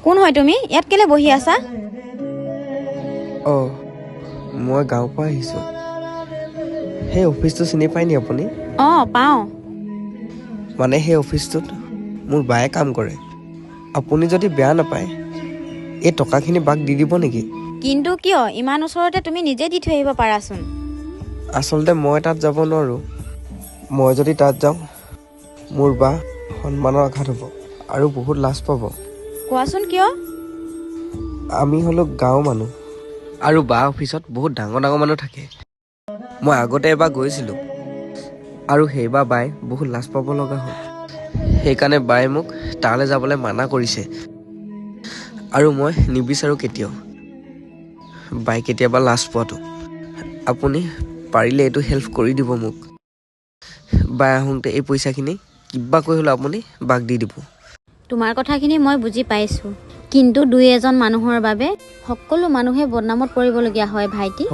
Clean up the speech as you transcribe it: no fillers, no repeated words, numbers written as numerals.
কোন হয় তুমি? ইয়াত কেলে বহি আছা? মই গাঁৱৰ পৰা আহিছোঁ। সেই অফিচটো চিনি পায় নি আপুনি? পাওঁ। মানে সেই অফিচটোত মোৰ বায়ে কাম কৰে। আপুনি যদি বেয়া নাপায় এই টকাখিনি বাক দি দিব নেকি? কিন্তু কিয়? ইমান ওচৰতে তুমি নিজে দি থৈ আহিব পাৰাচোন। আচলতে মই তাত যাব নোৱাৰোঁ। মই যদি তাত যাওঁ মোৰ বা সন্মানৰ আঘাত হ'ব আৰু বহুত লাজ পাব। কোৱাচোন কিয়? আমি হ'লো গাঁৱৰ মানুহ আৰু বা অফিচত বহুত ডাঙৰ ডাঙৰ মানুহ থাকে। মই আগতে এবাৰ গৈছিলোঁ আৰু সেইবাৰ বাই বহুত লাজ পাব লগা হ'ল। সেইকাৰণে বায়ে মোক তালৈ যাবলৈ মানা কৰিছে আৰু মই নিবিচাৰোঁ কেতিয়াও বাই কেতিয়াবা লাজ পোৱাটো। আপুনি পাৰিলে এইটো হেল্প কৰি দিব মোক। বাই আহোঁতে এই পইচাখিনি কিবা কৰি হ'লেও আপুনি বাক দি দিব। তোমাৰ কথাখিনি মই বুজি পাইছোঁ, কিন্তু দুই এজন মানুহৰ বাবে সকলো মানুহে বদনামত পৰিবলগীয়া হয় ভাইটি।